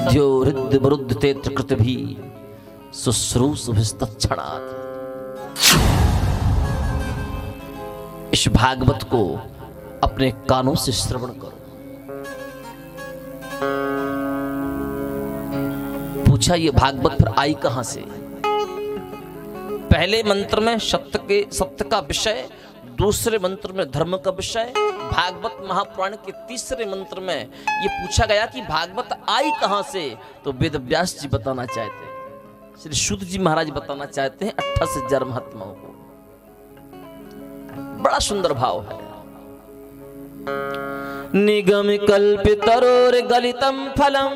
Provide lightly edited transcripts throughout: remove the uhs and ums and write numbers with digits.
मध्यो हृदय वरुद्ध ते त्रिकृत भी शुश्रूषुभिस्तत्क्षणात्। इस भागवत को अपने कानों से श्रवण करो। पूछा ये भागवत फिर आई कहां से? पहले मंत्र में सत्य का विषय, दूसरे मंत्र में धर्म का विषय, भागवत महापुराण के तीसरे मंत्र में ये पूछा गया कि भागवत आई कहां से? तो वेद व्यास जी बताना चाहते हैं, श्री शुद्ध जी महाराज बताना चाहते हैं 28,000 महात्माओं को। बड़ा सुंदर भाव है। निगम कल्पितरोर गलितम फलम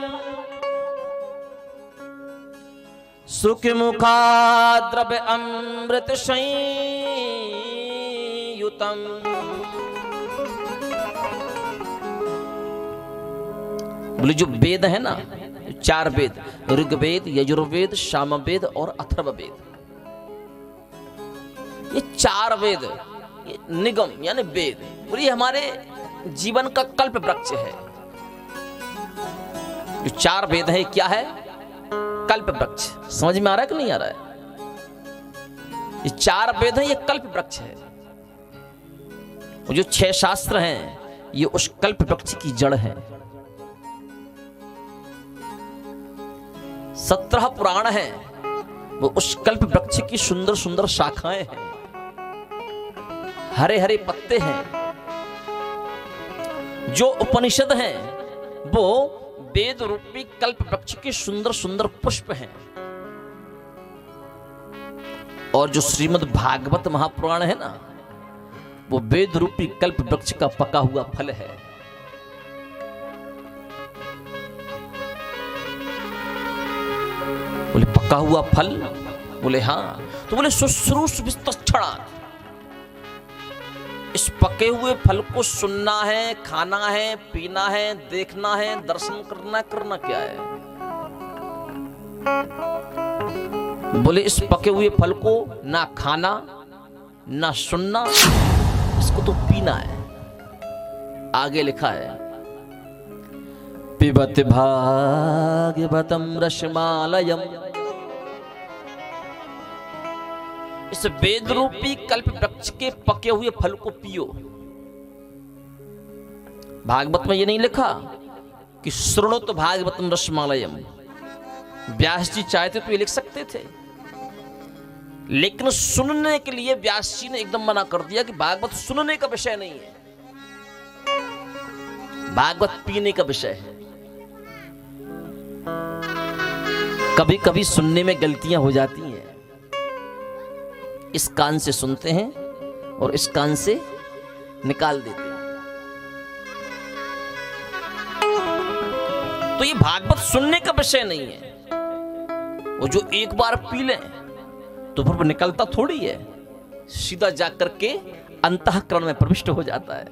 सुख मुखाद्रव्य अमृत संयुतम। बोले जो वेद है ना, 4 वेद, ऋग्वेद, यजुर्वेद, सामवेद और अथर्ववेद, ये 4 वेद, ये निगम यानी वेद, बोले हमारे जीवन का कल्प वृक्ष है। जो 4 वेद है क्या है? कल्प वृक्ष। समझ में आ रहा है कि नहीं आ रहा है? ये 4 वेद है, ये कल्प वृक्ष है। और जो 6 शास्त्र हैं, ये उस कल्प वृक्ष की जड़ है। 17 पुराण हैं, वो उस कल्प वृक्ष की सुंदर सुंदर शाखाएं हैं, हरे हरे पत्ते हैं। जो उपनिषद हैं, वो वेद रूपी कल्प वृक्ष के सुंदर सुंदर पुष्प हैं। और जो श्रीमद् भागवत महापुराण है ना, वो वेद रूपी कल्प वृक्ष का पका हुआ फल है। बोले पका हुआ फल? बोले हाँ। तो बोले शुश्रूषुभिस्तत्क्षणात्, इस पके हुए फल को सुनना है, खाना है, पीना है, देखना है, दर्शन करना क्या है? बोले इस पके हुए फल को ना खाना ना सुनना, इसको तो पीना है। आगे लिखा है पिबत भागवतम रसमालयम। इस वेद रूपी कल्प वृक्ष के पके हुए फल को पियो। भागवत में ये नहीं लिखा कि श्रृणुत भागवतम रसमालयम। व्यास जी चाहते तो ये लिख सकते थे, लेकिन सुनने के लिए व्यास जी ने एकदम मना कर दिया कि भागवत सुनने का विषय नहीं है, भागवत पीने का विषय है। कभी कभी सुनने में गलतियां हो जाती हैं। इस कान से सुनते हैं और इस कान से निकाल देते हैं। तो ये भागवत सुनने का विषय नहीं है। वो जो एक बार पी लें तो फिर वो निकलता थोड़ी है, सीधा जाकर के अंतःकरण में प्रविष्ट हो जाता है।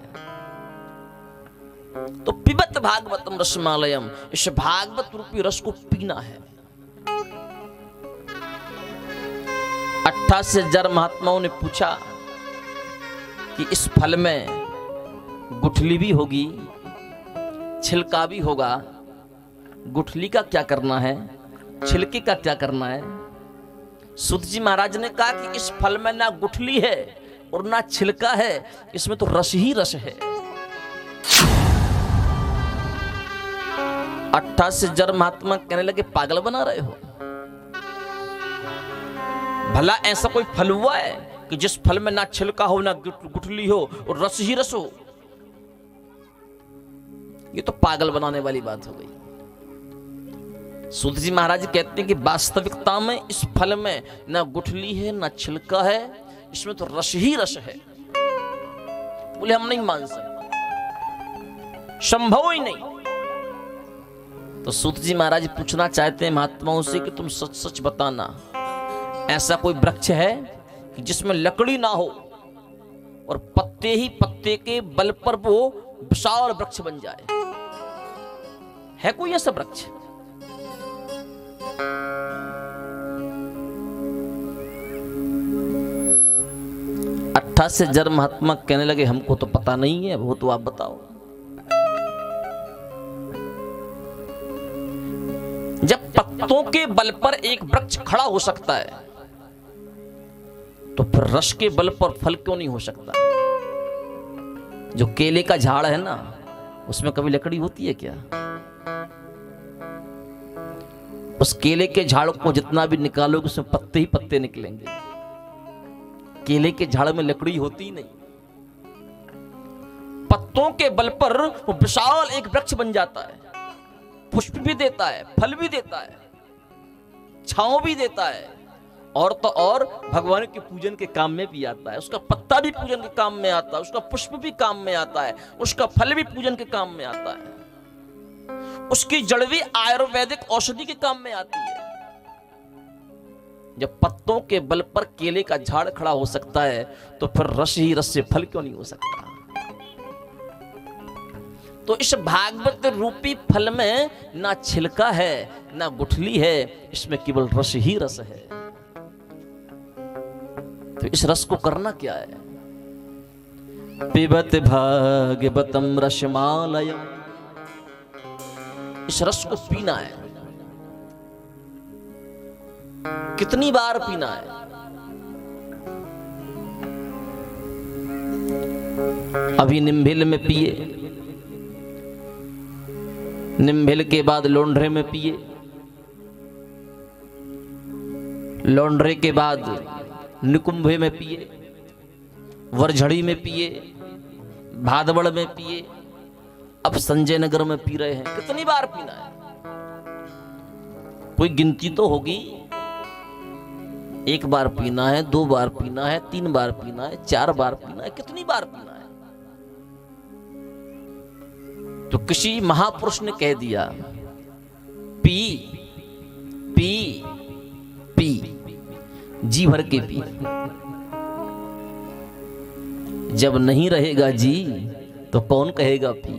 तो पिबत भागवतम रसमालयम, इस भागवत रूपी रस को पीना है। 28,000 महात्माओं ने पूछा कि इस फल में गुठली भी होगी, छिलका भी होगा, गुठली का क्या करना है, छिलके का क्या करना है? सूत जी महाराज ने कहा कि इस फल में ना गुठली है और ना छिलका है, इसमें तो रस ही रस है। 28,000 महात्मा कहने लगे पागल बना रहे हो, भला ऐसा कोई फल हुआ है कि जिस फल में ना छिलका हो ना गुठली हो और रस ही रस हो? ये तो पागल बनाने वाली बात हो गई। सूत जी महाराज कहते हैं कि वास्तविकता में इस फल में ना गुठली है ना छिलका है, इसमें तो रस ही रस है। बोले हम नहीं मान सकते, संभव ही नहीं। तो सूत जी महाराज पूछना चाहते हैं महात्माओं से कि तुम सच सच बताना, ऐसा कोई वृक्ष है कि जिसमें लकड़ी ना हो और पत्ते ही पत्ते के बल पर वो विशाल वृक्ष बन जाए? है कोई ऐसा वृक्ष? से जर महात्मा कहने लगे हमको तो पता नहीं है, वो तो आप बताओ। जब पत्तों के बल पर एक वृक्ष खड़ा हो सकता है तो फिर रस के बल पर फल क्यों नहीं हो सकता? जो केले का झाड़ है ना, उसमें कभी लकड़ी होती है क्या? उस केले के झाड़ को जितना भी निकालोगे उसमें पत्ते ही पत्ते निकलेंगे। केले के झाड़ में लकड़ी होती ही नहीं। पत्तों के बल पर वो विशाल एक वृक्ष बन जाता है, पुष्प भी देता है, फल भी देता है, छांव भी देता है, और तो और भगवान के पूजन के काम में भी आता है। उसका पत्ता भी पूजन के काम में आता है, उसका पुष्प भी काम में आता है, उसका फल भी पूजन के काम में आता है, उसकी जड़ भी आयुर्वेदिक औषधि के काम में आती है। जब पत्तों के बल पर केले का झाड़ खड़ा हो सकता है तो फिर रस ही रस से फल क्यों नहीं हो सकता? तो इस भागवत रूपी फल में ना छिलका है ना गुठली है, इसमें केवल रस ही रस है। तो इस रस को करना क्या है? पिबत भागवतम रसमालयम, इस रस को पीना है। कितनी बार पीना है? अभी निम्भिल में पिए, निम्भिल के बाद लोंढरे में पिए, लोंढरे के बाद निकुंभे में पिए, वरझड़ी में पिए, भादवड़ में पिए, अब संजय नगर में पी रहे हैं। कितनी बार पीना है? कोई गिनती तो होगी। 1 बार पीना है, 2 बार पीना है, 3 बार पीना है, 4 बार पीना है, कितनी बार पीना है? तो किसी महापुरुष ने कह दिया पी पी पी, जी भर के पी। जब नहीं रहेगा जी तो कौन कहेगा पी?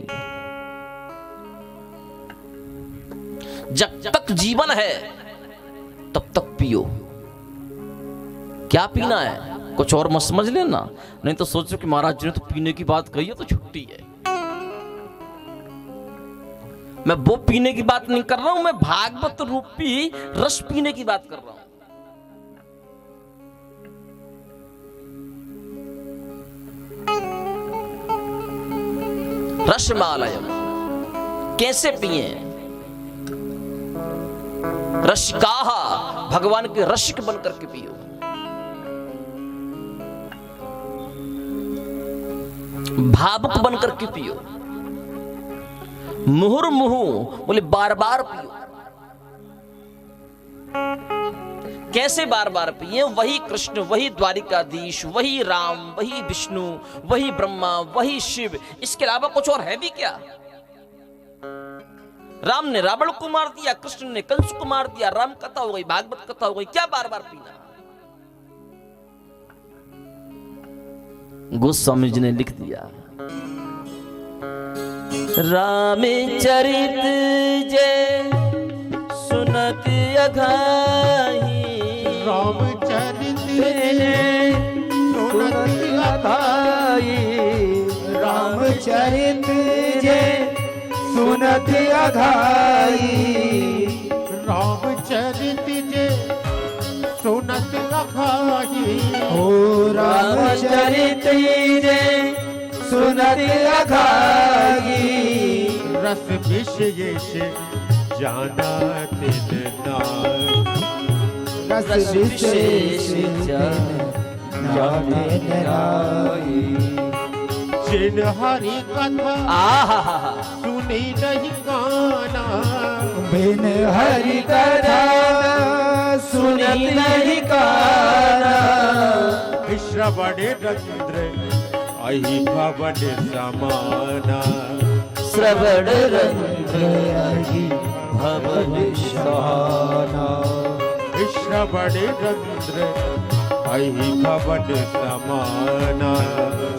जब तक जीवन है तब तक पियो। क्या पीना है? कुछ और मत समझ लेना, नहीं तो सोचो कि महाराज जी ने तो पीने की बात कही है तो छुट्टी है। मैं वो पीने की बात नहीं कर रहा हूं, मैं भागवत रूपी रस पीने की बात कर रहा हूं। रसमालयम कैसे पिए? रसिकाहा, भगवान के रसिक बनकर के पियो। भावुक बनकर के पियो। मुहुर्मुहु बोले बार बार पियो। कैसे बार बार पिए? वही कृष्ण, वही द्वारिकाधीश, वही राम, वही विष्णु, वही ब्रह्मा, वही शिव, इसके अलावा कुछ और है भी क्या? राम ने रावण को मार दिया, कृष्ण ने कंस को मार दिया, राम कथा हो गई, भागवत कथा हो गई, क्या बार बार पीना? गोस्वामी जी ने लिख दिया, राम चरित जय सुनत अघाई, राम चरित जय सुनत अघाई, राम चरित जय सुनत अघाई, राम चरित जय सुनत अघाई, ओ राम चरित जय सुनत अघाई, रस विशेष जाना तिन नाय, रस विशेष जाने नाय, जिन हरि कथा सुनी नहीं काना, बिन हरि कथा सुनी नहीं काना, श्रवण रंद्र अहि भवन समाना, श्रवण रंध्र अहि भवन समाना, श्रवण रंध्र अहि भवन समाना,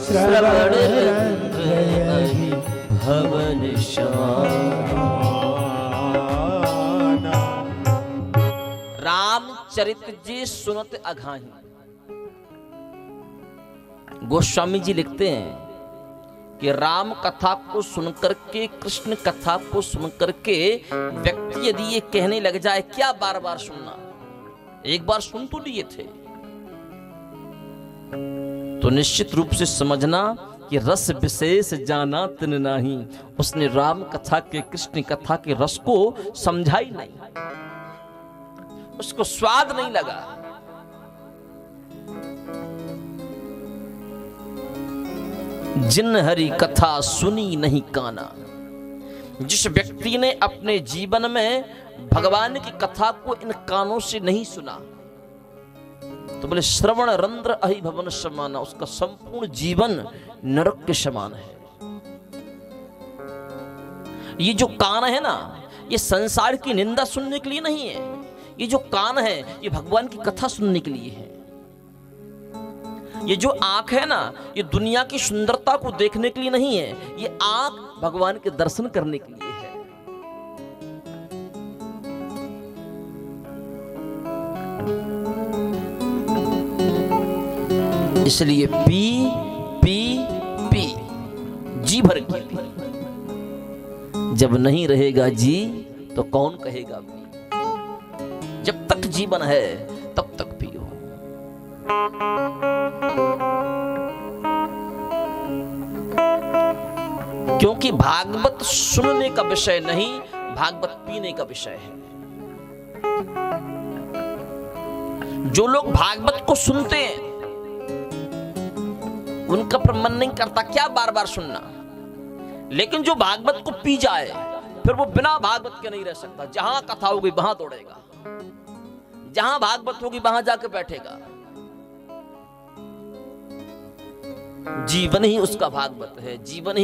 श्रवण रंध्र अहि भवन समाना। रामचरित जी सुनत अघाही। गोस्वामी जी लिखते हैं कि राम कथा को सुनकर के, कृष्ण कथा को सुनकर के व्यक्ति यदि ये कहने लग जाए क्या बार बार सुनना, एक बार सुन तो लिए थे, तो निश्चित रूप से समझना कि रस विशेष जाना तिन नाही, उसने राम कथा के, कृष्ण कथा के रस को समझा ही नहीं, उसको स्वाद नहीं लगा। जिन हरि कथा सुनी नहीं काना, जिस व्यक्ति ने अपने जीवन में भगवान की कथा को इन कानों से नहीं सुना, तो बोले श्रवण रंध्र अहि भवन समाना, उसका संपूर्ण जीवन नरक के समान है। ये जो कान है ना, ये संसार की निंदा सुनने के लिए नहीं है, ये जो कान है ये भगवान की कथा सुनने के लिए है। ये जो आंख है ना, ये दुनिया की सुंदरता को देखने के लिए नहीं है, ये आंख भगवान के दर्शन करने के लिए है। इसलिए पी पी पी, जी भर के पी। जब नहीं रहेगा जी तो कौन कहेगा पी। जब तक जीवन है तब तक पियो। क्योंकि भागवत सुनने का विषय नहीं, भागवत पीने का विषय है। जो लोग भागवत को सुनते हैं उनका मन नहीं करता क्या बार बार सुनना, लेकिन जो भागवत को पी जाए फिर वो बिना भागवत के नहीं रह सकता। जहां कथा होगी वहां दौड़ेगा, जहां भागवत होगी वहां जाके बैठेगा। जीवन ही उसका भागवत है, जीवन ही